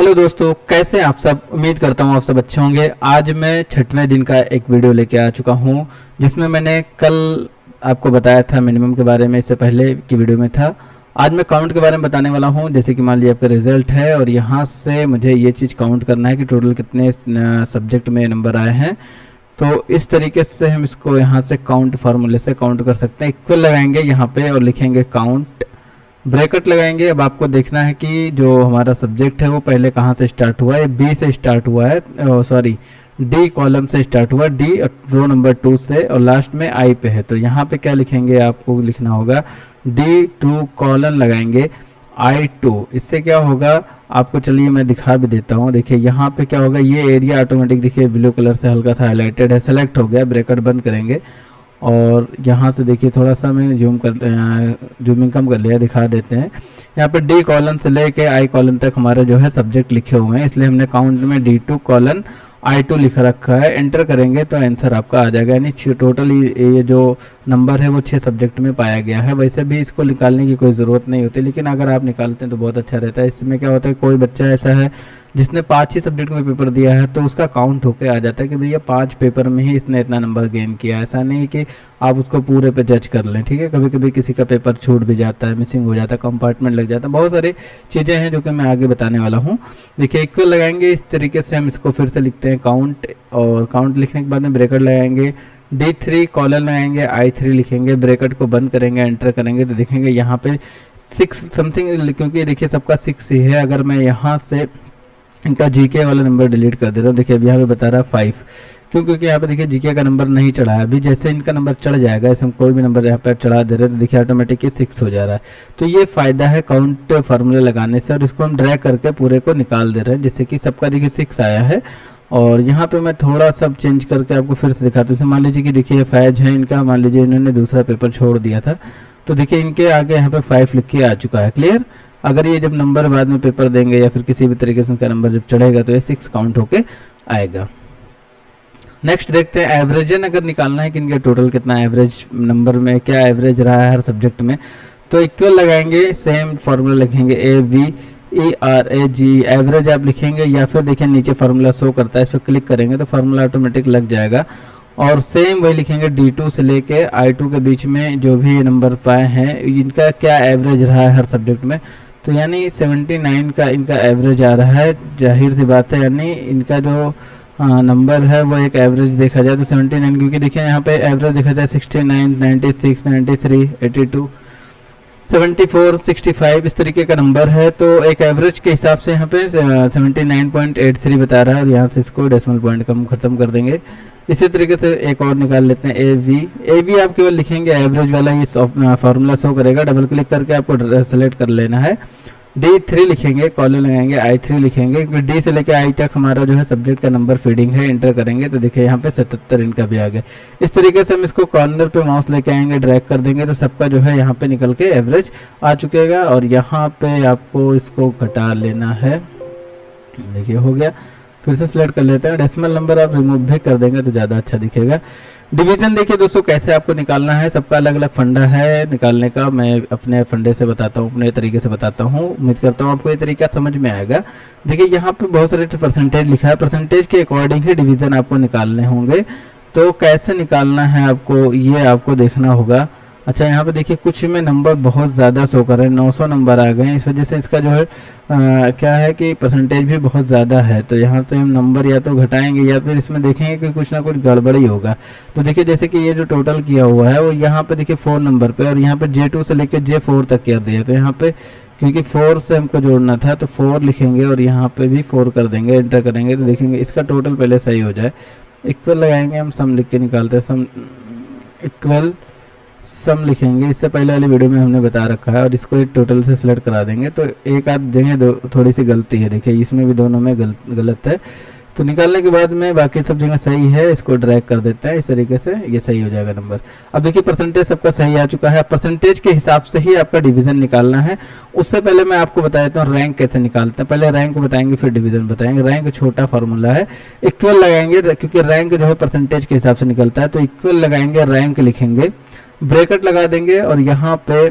Hello दोस्तों, कैसे हैं आप सब। उम्मीद करता हूँ आप सब अच्छे होंगे। आज मैं 6वें दिन का एक वीडियो लेके आ चुका हूँ, जिसमें मैंने कल आपको बताया था मिनिमम के बारे में, इससे पहले की वीडियो में था। आज मैं काउंट के बारे में बताने वाला हूँ। जैसे कि मान लीजिए आपका रिजल्ट है और यहाँ से मुझे ये चीज़ काउंट करना है कि टोटल कितने सब्जेक्ट में नंबर आए हैं। तो इस तरीके से हम इसको यहाँ से काउंट फार्मूले से काउंट कर सकते हैं। इक्वल लगाएंगे यहाँ पे और लिखेंगे काउंट, ब्रैकेट लगाएंगे। अब आपको देखना है कि जो हमारा सब्जेक्ट है वो पहले कहाँ से स्टार्ट हुआ है। बी से स्टार्ट हुआ है, सॉरी डी कॉलम से स्टार्ट हुआ, डी रो नंबर 2 से, और लास्ट में आई पे है। तो यहाँ पे क्या लिखेंगे, आपको लिखना होगा D2 कॉलन लगाएंगे I2। इससे क्या होगा आपको, चलिए मैं दिखा भी देता हूँ। देखिए यहाँ पे क्या होगा, ये एरिया ऑटोमेटिक देखिए ब्लू कलर से हल्का सा हाईलाइटेड है, सेलेक्ट हो गया। ब्रैकेट बंद करेंगे और यहाँ से देखिए थोड़ा सा मैंने जूमिंग कम कर लिया, दिखा देते हैं। यहाँ पे डी कॉलन से लेके आई कॉलन तक हमारे जो है सब्जेक्ट लिखे हुए हैं, इसलिए हमने काउंट में D2 कॉलन I2 लिख रखा है। एंटर करेंगे तो आंसर आपका आ जाएगा, यानी टोटल ये जो नंबर है वो 6 सब्जेक्ट में पाया गया है। वैसे भी इसको निकालने की कोई ज़रूरत नहीं होती, लेकिन अगर आप निकालते हैं तो बहुत अच्छा रहता है। इसमें क्या होता है, कोई बच्चा ऐसा है जिसने 5 ही सब्जेक्ट में पेपर दिया है तो उसका काउंट होके आ जाता है कि भैया 5 पेपर में ही इसने इतना नंबर गेन किया। ऐसा नहीं कि आप उसको पूरे पे जज कर लें, ठीक है। कभी कभी किसी का पेपर छूट भी जाता है, मिसिंग हो जाता है, कंपार्टमेंट लग जाता है, बहुत सारी चीज़ें हैं जो कि मैं आगे बताने वाला हूँ। देखिए इक्वल लगाएंगे, इस तरीके से हम इसको फिर से लिखते हैं काउंट, और काउंट लिखने के बाद में ब्रैकेट लगाएंगे, D3 कॉलन लगाएंगे, I3 लिखेंगे, ब्रैकेट को बंद करेंगे, एंटर करेंगे तो देखेंगे यहाँ पे 6 समथिंग, क्योंकि देखिए सबका 6 ही है। अगर मैं यहाँ से इनका जीके वाला नंबर डिलीट कर दे रहा हूँ, देखिए अभी यहाँ पे बता रहा है 5, क्योंकि यहाँ पे देखिए जीके का नंबर नहीं चढ़ा है। अभी जैसे इनका नंबर चढ़ जाएगा, ऐसे हम कोई भी नंबर यहाँ पे चढ़ा दे रहे हैं तो देखिए ऑटोमेटिक 6 हो जा रहा है। तो ये फ़ायदा है काउंट फार्मूले लगाने से, और इसको हम ड्रैग करके पूरे को निकाल दे रहे हैं, जैसे कि सबका देखिए 6 आया है। और यहाँ पे मैं थोड़ा सब चेंज करके आपको फिर से दिखाता हूँ। जैसे मान लीजिए कि देखिए फैज है इनका, मान लीजिए इन्होंने दूसरा पेपर छोड़ दिया था, तो देखिए इनके आगे यहाँ पे 5 लिख के आ चुका है, क्लियर। अगर ये जब नंबर बाद में पेपर देंगे या फिर किसी भी तरीके से उनका नंबर जब चढ़ेगा तो ये 6 काउंट होके आएगा। नेक्स्ट देखते हैं एवरेजन अगर निकालना है कि इनका टोटल कितना एवरेज नंबर में क्या एवरेज रहा है हर सब्जेक्ट में, तो इक्वल लगाएंगे, सेम फार्मूला लिखेंगे AVERAG, एवरेज आप लिखेंगे, या फिर देखिए नीचे फार्मूला शो करता है, इस पर क्लिक करेंगे तो फार्मूला ऑटोमेटिक लग जाएगा। और सेम वही लिखेंगे D2 से लेके I2 के बीच में जो भी नंबर पाए हैं इनका क्या एवरेज रहा है हर सब्जेक्ट में। तो यानी 79 का इनका एवरेज आ रहा है, जाहिर सी बात है, यानी इनका जो नंबर है वो एक एवरेज देखा जाए तो 79, क्योंकि देखिए यहाँ पे एवरेज देखा जाए 69, 96, 93, 82, 74, 65 इस तरीके का नंबर है। तो एक एवरेज के हिसाब से यहाँ पे 79.83 बता रहा है, और यहाँ से इसको डेसिमल पॉइंट कम खत्म कर देंगे। इसी तरीके से एक और निकाल लेते हैं AB आप केवल लिखेंगे एवरेज वाला, ये फार्मूला शो करेगा। डबल क्लिक करके आपको सेलेक्ट कर लेना है, D3 लिखेंगे, कॉलन लगाएंगे, I3 लिखेंगे, क्योंकि D से लेके I तक हमारा जो है सब्जेक्ट का नंबर फीडिंग है। एंटर करेंगे तो देखिए यहाँ पे 77 इनका भी आ गया। इस तरीके से हम इसको कॉर्नर पे माउस लेके आएंगे, ड्रैग कर देंगे तो सबका जो है यहाँ पे निकल के एवरेज आ चुकेगा। और यहाँ पे आपको इसको घटा लेना है, देखिए हो गया। फिर से सिलेक्ट कर लेते हैं, डेसिमल नंबर आप रिमूव भी कर देंगे तो ज़्यादा अच्छा दिखेगा। डिवीजन देखिए दोस्तों कैसे आपको निकालना है, सबका अलग अलग फंडा है निकालने का। मैं अपने फंडे से बताता हूँ, अपने तरीके से बताता हूँ, उम्मीद करता हूँ आपको ये तरीका समझ में आएगा। देखिए यहाँ पे बहुत सारे परसेंटेज लिखा है, परसेंटेज के अकॉर्डिंग ही डिवीजन आपको निकालने होंगे। तो कैसे निकालना है आपको, ये आपको देखना होगा। अच्छा यहाँ पे देखिए कुछ में नंबर बहुत ज़्यादा शो कर रहे हैं, 900 नंबर आ गए हैं, इस वजह से इसका जो है क्या है कि परसेंटेज भी बहुत ज़्यादा है। तो यहाँ से हम नंबर या तो घटाएंगे या फिर इसमें देखेंगे कि कुछ ना कुछ गड़बड़ी होगा। तो देखिए जैसे कि ये जो टोटल किया हुआ है वो यहाँ पे देखिए 4 नंबर पे, और यहाँ पे J2 से लेकर J4 तक कर दिया। तो यहाँ पे क्योंकि 4 से हमको जोड़ना था तो 4 लिखेंगे और यहाँ पे भी 4 कर देंगे, एंटर करेंगे तो देखेंगे इसका टोटल पहले सही हो जाए। इक्वल लगाएंगे, हम सम लिख के निकालते हैं, सम इक्वल सम लिखेंगे। इससे पहले वाली वीडियो में हमने बता रखा है, और इसको एक टोटल से सिलेक्ट करा देंगे। तो एक आध जगह थोड़ी सी गलती है, देखिए इसमें भी दोनों में गलत है। तो निकालने के बाद में बाकी सब जगह सही है, इसको ड्रैग कर देते हैं, इस तरीके से ये सही हो जाएगा नंबर। अब देखिए परसेंटेज सबका सही आ चुका है। परसेंटेज के हिसाब से ही आपका डिवीजन निकालना है। उससे पहले मैं आपको बता देता हूँ रैंक कैसे निकालते हैं। पहले रैंक बताएंगे फिर डिवीजन बताएंगे। रैंक छोटा फार्मूला है, इक्वल लगाएंगे, क्योंकि रैंक जो है परसेंटेज के हिसाब से निकलता है। तो इक्वल लगाएंगे, रैंक लिखेंगे, ब्रैकेट लगा देंगे, और यहाँ पे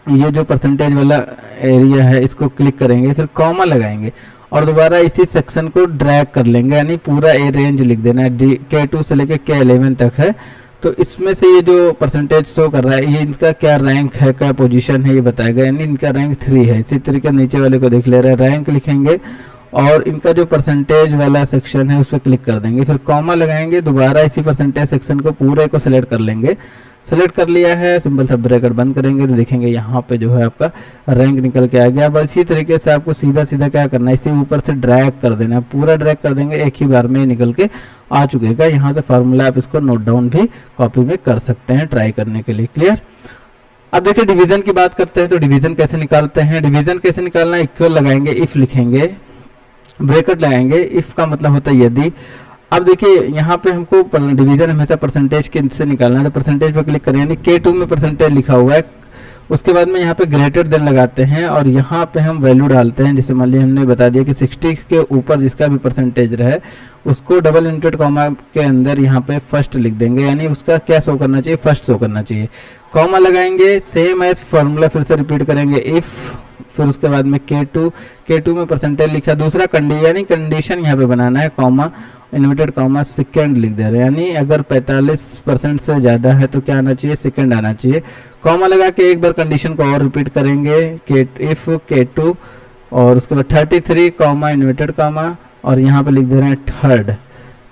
ये जो परसेंटेज वाला एरिया है इसको क्लिक करेंगे, फिर कॉमा लगाएंगे और दोबारा इसी सेक्शन को ड्रैग कर लेंगे, यानी पूरा ए रेंज लिख देना है, K2 से लेके K11 तक है। तो इसमें से ये जो परसेंटेज शो कर रहा है ये इनका क्या रैंक है, क्या पोजीशन है ये बताएगा, यानी इनका रैंक 3 है। इसी तरीके नीचे वाले को देख ले रहे हैं, रैंक लिखेंगे और इनका जो परसेंटेज वाला सेक्शन है उस पर क्लिक कर देंगे, फिर कॉमा लगाएंगे, दोबारा इसी परसेंटेज सेक्शन को पूरे को सिलेक्ट कर लेंगे। सेलेक्ट कर लिया है, सिंपल सा ब्रैकेट बंद करेंगे तो देखेंगे यहाँ पे जो है आपका रैंक निकल के आ गया। बस इसी तरीके से आपको सीधा सीधा क्या करना है, इसी ऊपर से ड्रैग कर देना है, पूरा ड्रैग कर देंगे, एक ही बार में निकल के आ चुकेगा। यहाँ से फार्मूला आप इसको नोट डाउन भी कॉपी में कर सकते हैं ट्राई करने के लिए। क्लियर। अब देखिए डिवीजन की बात करते हैं, तो डिवीजन कैसे निकालते हैं। डिवीजन कैसे निकालना, इक्वल लगाएंगे, इफ लिखेंगे, ब्रैकेट लगाएंगे, इफ का मतलब होता है यदि। अब देखिए यहाँ पे हमको डिवीजन हमेशा परसेंटेज के से निकालना है, तो परसेंटेज पे क्लिक करें, यानी K2 में परसेंटेज लिखा हुआ है, उसके बाद में यहाँ पे ग्रेटर देन लगाते हैं और यहाँ पे हम वैल्यू डालते हैं। जैसे मान लीजिए हमने बता दिया कि 60 के ऊपर जिसका भी परसेंटेज रहे उसको डबल इंटेड कॉमा के अंदर यहाँ पे फर्स्ट लिख देंगे, यानी उसका क्या शो करना चाहिए, फर्स्ट शो करना चाहिए। कॉमा लगाएंगे, सेम एज फॉर्मूला फिर से रिपीट करेंगे, इफ, फिर उसके बाद में K2 में परसेंटेज लिखा, दूसरा यानी कंडीशन यहाँ पे बनाना है, कॉमा इन्वर्टेड कॉमा सेकेंड लिख दे रहे हैं, यानी अगर 45% से ज़्यादा है तो क्या आना चाहिए, सेकेंड आना चाहिए। कॉमा लगा के एक बार कंडीशन को और रिपीट करेंगे, इफ K2 और उसके बाद 33 कॉमा इन्वर्टेड कॉमा और यहाँ पे लिख दे रहे हैं थर्ड।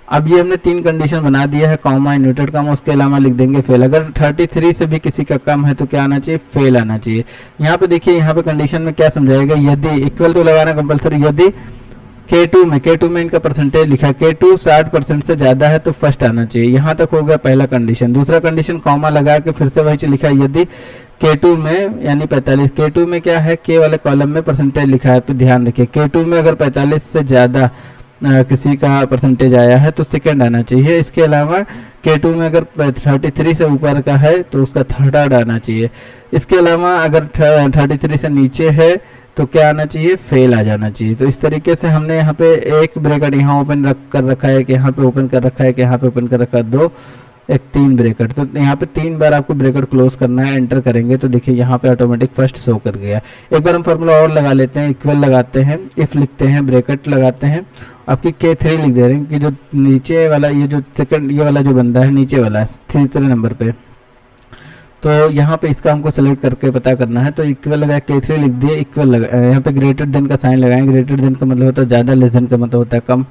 अब ये हमने 3 कंडीशन बना दिया है, कॉमा इन्वर्टेड कॉमा, उसके अलावा लिख देंगे फेल। अगर 33 से भी किसी का कम है तो क्या आना चाहिए, फेल आना चाहिए। यहाँ पे देखिए, यहाँ पे कंडीशन में क्या समझाएगा, यदि इक्वल तो लगाना कंपलसरी, यदि K2 में इनका परसेंटेज लिखा, K2 60% से ज़्यादा है तो फर्स्ट आना चाहिए। यहाँ तक हो गया पहला कंडीशन। दूसरा कंडीशन कॉमा लगा के फिर से वही चीज लिखा, यदि K2 में यानी 45, K2 में क्या है, K वाले कॉलम में परसेंटेज लिखा है, तो ध्यान रखिए K2 में अगर 45 से ज़्यादा किसी का परसेंटेज आया है तो सेकंड आना चाहिए। इसके अलावा K2 में अगर 33 से ऊपर का है तो उसका थर्ड आना चाहिए। इसके अलावा अगर 33 से नीचे है तो क्या आना चाहिए, फेल आ जाना चाहिए। तो इस तरीके से हमने यहाँ पे एक ब्रैकेट यहाँ ओपन कर रखा है, कि यहाँ पे ओपन कर रखा है, कि यहाँ पे ओपन कर रखा है, 2 एक 3 ब्रैकेट। तो यहाँ पे 3 बार आपको ब्रैकेट क्लोज करना है, एंटर करेंगे तो देखिए यहाँ पे ऑटोमेटिक फर्स्ट शो कर गया। एक बार हम फार्मूला और लगा लेते हैं, इक्वल लगाते हैं, इफ लिखते हैं, ब्रैकेट लगाते हैं, आपकी K3 लिख दे रहे हैं कि जो नीचे वाला ये जो सेकंड ये वाला जो बंदा है नीचे वाला है तीसरे नंबर पे, तो यहाँ पे इसका हमको सेलेक्ट करके पता करना है। तो इक्वल लगा K3 लिख दिए, इक्वल लगा, यहाँ पे ग्रेटर देन का साइन लगाएंगे, ग्रेटर देन का मतलब होता है ज़्यादा, लेस देन का मतलब होता है कम।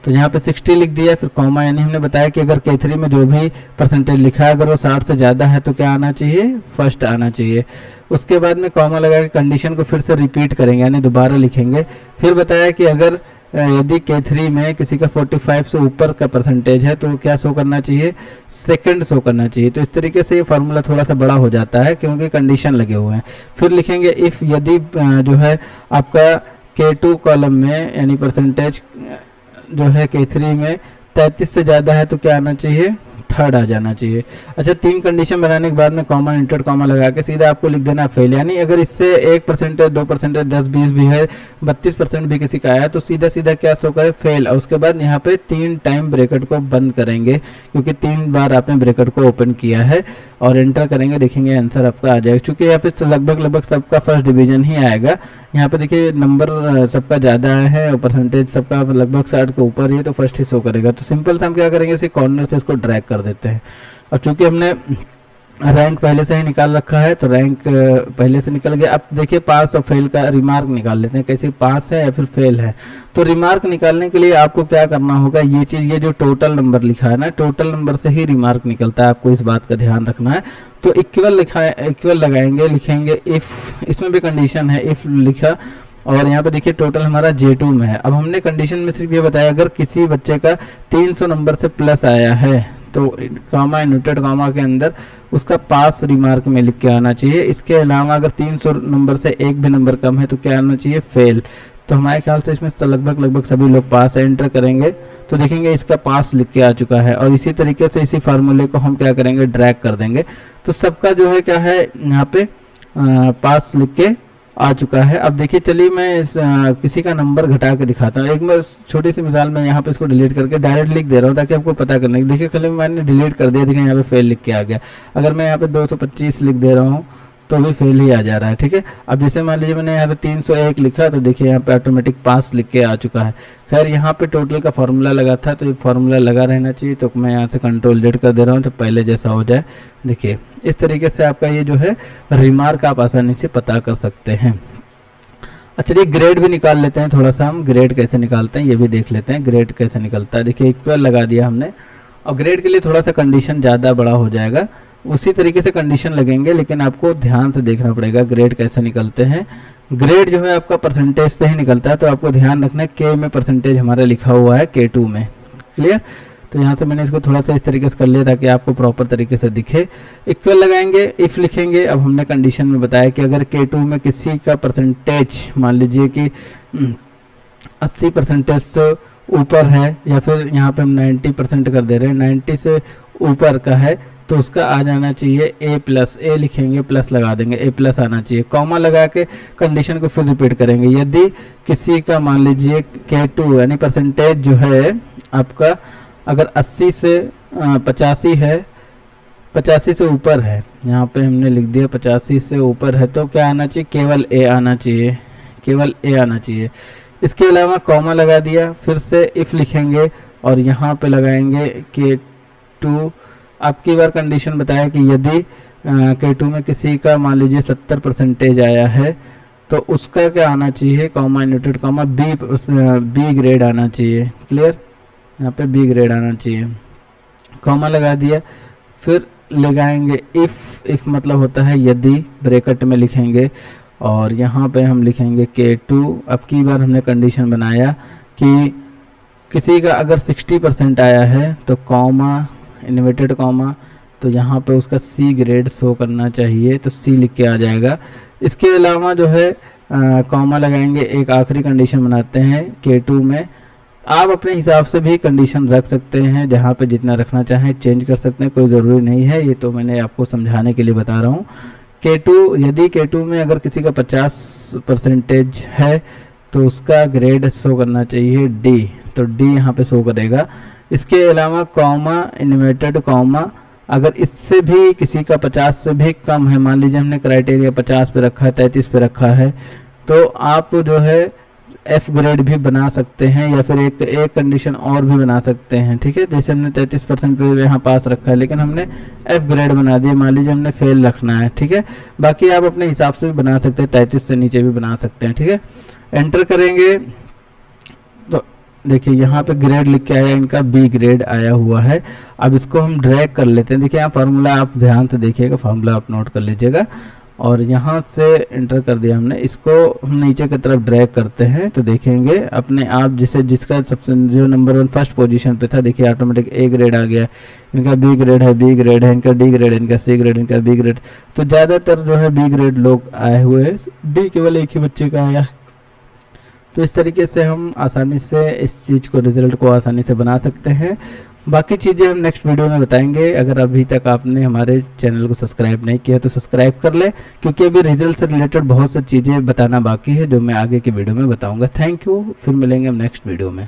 तो यहाँ पे 60 लिख दिया, फिर कॉमा, यानी हमने बताया कि अगर K3 में जो भी परसेंटेज लिखा है अगर वो 60 से ज़्यादा है तो क्या आना चाहिए, फर्स्ट आना चाहिए। उसके बाद में कॉमा लगा के कंडीशन को फिर से रिपीट करेंगे, यानी दोबारा लिखेंगे। फिर बताया कि अगर यदि K3 में किसी का 45 से ऊपर का परसेंटेज है तो क्या शो करना चाहिए, सेकंड शो करना चाहिए। तो इस तरीके से ये फार्मूला थोड़ा सा बड़ा हो जाता है क्योंकि कंडीशन लगे हुए हैं। फिर लिखेंगे इफ़, यदि जो है आपका K2 कॉलम में यानी परसेंटेज जो है K3 में 33 से ज़्यादा है तो क्या आना चाहिए, थर्ड आ जाना चाहिए। अच्छा, 3 कंडीशन बनाने के बाद में कॉमा इंटर कॉमा लगा के सीधा आपको लिख देना फेल, यानी अगर इससे 1%, 2%, 10, 20 भी है, 32% भी किसी का आया तो सीधा सीधा क्या शो करे, फेल। और उसके बाद यहाँ पे 3 टाइम ब्रैकेट को बंद करेंगे क्योंकि 3 बार आपने ब्रैकेट को ओपन किया है और एंटर करेंगे, देखेंगे आंसर आपका आ जाएगा। क्योंकि यहाँ पे लगभग सबका फर्स्ट डिवीजन ही आएगा। यहाँ पे देखिए नंबर सबका ज़्यादा है और परसेंटेज सबका लगभग 60 के ऊपर ही, तो फर्स्ट ही शो करेगा। तो सिंपल से हम क्या करेंगे, इसे कॉर्नर से इसको ड्रैग कर देते हैं। और चूंकि हमने रैंक पहले से ही निकाल रखा है तो रैंक पहले से निकल गया। अब देखिए पास और फेल का रिमार्क निकाल लेते हैं, कैसे पास है या फिर फेल है। तो रिमार्क निकालने के लिए आपको क्या करना होगा, ये चीज़, ये जो टोटल नंबर लिखा है ना, टोटल नंबर से ही रिमार्क निकलता है, आपको इस बात का ध्यान रखना है। तो इक्वल लिखा है, इक्वल लगाएंगे, लिखेंगे इफ़, इसमें भी कंडीशन है, इफ़ लिखा और यहाँ पे देखिए टोटल हमारा J2 में है। अब हमने कंडीशन में सिर्फ ये बताया अगर किसी बच्चे का 300 नंबर से प्लस आया है तो कॉमा इन्वर्टेड कॉमा के अंदर उसका पास रिमार्क में लिख के आना चाहिए। इसके अलावा अगर 300 नंबर से एक भी नंबर कम है तो क्या आना चाहिए, फेल। तो हमारे ख्याल से इसमें लगभग सभी लोग पास एंटर करेंगे तो देखेंगे इसका पास लिख के आ चुका है। और इसी तरीके से इसी फार्मूले को हम क्या करेंगे, ड्रैग कर देंगे। तो सबका जो है क्या है यहाँ पे पास लिख के आ चुका है। अब देखिए चलिए मैं किसी का नंबर घटा के दिखाता हूँ। एक मैं छोटी सी मिसाल में यहाँ पे इसको डिलीट करके डायरेक्ट लिख दे रहा हूँ ताकि आपको पता करने। देखिए खाली मैंने डिलीट कर दिया, देखिए यहाँ पे फेल लिख के आ गया। अगर मैं यहाँ पे 225 लिख दे रहा हूँ तो भी फेल ही आ जा रहा है। ठीक है, अब जैसे मान लीजिए मैंने यहाँ पे 301 लिखा तो देखिए यहाँ पे ऑटोमेटिक पास लिख के आ चुका है। खैर यहाँ पे टोटल का फार्मूला लगा था तो ये फार्मूला लगा रहना चाहिए, तो मैं यहाँ से कंट्रोल जेड कर दे रहा हूँ तो पहले जैसा हो जाए। देखिए इस तरीके से आपका ये जो है रिमार्क आप आसानी से पता कर सकते हैं। अच्छा ये ग्रेड भी निकाल लेते हैं, थोड़ा सा हम ग्रेड कैसे निकालते हैं ये भी देख लेते हैं। ग्रेड कैसे निकलता है, देखिए इक्वल लगा दिया हमने, और ग्रेड के लिए थोड़ा सा कंडीशन ज़्यादा बड़ा हो जाएगा, उसी तरीके से कंडीशन लगेंगे, लेकिन आपको ध्यान से देखना पड़ेगा ग्रेड कैसे निकलते हैं। ग्रेड जो है आपका परसेंटेज से ही निकलता है, तो आपको ध्यान रखना है के में परसेंटेज हमारा लिखा हुआ है K2 में। क्लियर, तो यहाँ से मैंने इसको थोड़ा सा इस तरीके से कर लिया ताकि आपको प्रॉपर तरीके से दिखे। इक्वल लगाएंगे, इफ लिखेंगे। अब हमने कंडीशन में बताया कि अगर K2 में किसी का परसेंटेज मान लीजिए कि 80% से ऊपर है, या फिर यहाँ पे हम 90% कर दे रहे हैं, 90 से ऊपर का है, तो उसका आ जाना चाहिए A+ लिखेंगे, प्लस लगा देंगे, A+ आना चाहिए। कॉमा लगा के कंडीशन को फिर रिपीट करेंगे। यदि किसी का मान लीजिए K2 यानी परसेंटेज जो है आपका अगर 80 से 85 है, 85 से ऊपर है, यहाँ पे हमने लिख दिया 85 से ऊपर है, तो क्या आना चाहिए, केवल A आना चाहिए, केवल A आना चाहिए। इसके अलावा कॉमा लगा दिया, फिर से इफ़ लिखेंगे और यहाँ पे लगाएंगे K2। आपकी बार कंडीशन बताया कि यदि K2 में किसी का मान लीजिए 70% आया है तो उसका क्या आना चाहिए, comma inverted comma B grade आना चाहिए। क्लियर, यहाँ पे बी ग्रेड आना चाहिए। कॉमा लगा दिया, फिर लगाएंगे इफ़ मतलब होता है यदि, ब्रैकेट में लिखेंगे और यहाँ पे हम लिखेंगे K2। अब की बार हमने कंडीशन बनाया कि किसी का अगर 60% आया है तो कॉमा इन्वर्टेड कॉमा, तो यहाँ पे उसका C ग्रेड शो करना चाहिए, तो C लिख के आ जाएगा। इसके अलावा जो है कॉमा लगाएंगे, एक आखिरी कंडीशन बनाते हैं K2 में। आप अपने हिसाब से भी कंडीशन रख सकते हैं, जहाँ पे जितना रखना चाहें चेंज कर सकते हैं, कोई ज़रूरी नहीं है, ये तो मैंने आपको समझाने के लिए बता रहा हूँ। K2 यदि K2 में अगर किसी का 50% है तो उसका ग्रेड शो करना चाहिए D, तो D यहाँ पे शो करेगा। इसके अलावा कॉमा इन्वर्टेड कॉमा, अगर इससे भी किसी का 50 से भी कम है, मान लीजिए हमने क्राइटेरिया 50 पे रखा है, 33 पे रखा है, तो आप जो है F ग्रेड भी बना सकते हैं, या फिर एक कंडीशन और भी बना सकते हैं। ठीक है, जैसे हमने 33% पे यहाँ पास रखा है, लेकिन हमने F ग्रेड बना दिया, मान लीजिए हमने फेल रखना है। ठीक है, बाकी आप अपने हिसाब से भी बना सकते हैं, 33 से नीचे भी बना सकते हैं। ठीक है, एंटर करेंगे तो देखिए यहाँ पे ग्रेड लिख के आया, इनका बी ग्रेड आया हुआ है। अब इसको हम ड्रैग कर लेते हैं। देखिए यहाँ फार्मूला आप ध्यान से देखिएगा, फार्मूला आप नोट कर लीजिएगा, और यहाँ से एंटर कर दिया हमने। इसको हम नीचे की तरफ ड्रैग करते हैं तो देखेंगे अपने आप जिसका सबसे जो नंबर 1 फर्स्ट पोजीशन पे था, देखिए ऑटोमेटिक A ग्रेड आ गया। इनका B ग्रेड है, B ग्रेड है, इनका D ग्रेड है, इनका C ग्रेड, इनका B ग्रेड। तो ज़्यादातर जो है B ग्रेड लोग आए हुए हैं, D केवल एक ही बच्चे का आया। तो इस तरीके से हम आसानी से इस चीज़ को, रिजल्ट को आसानी से बना सकते हैं। बाकी चीज़ें हम नेक्स्ट वीडियो में बताएंगे। अगर अभी तक आपने हमारे चैनल को सब्सक्राइब नहीं किया तो सब्सक्राइब कर लें, क्योंकि अभी रिजल्ट से रिलेटेड बहुत सी चीज़ें बताना बाकी है जो मैं आगे की वीडियो में बताऊंगा। थैंक यू, फिर मिलेंगे हम नेक्स्ट वीडियो में।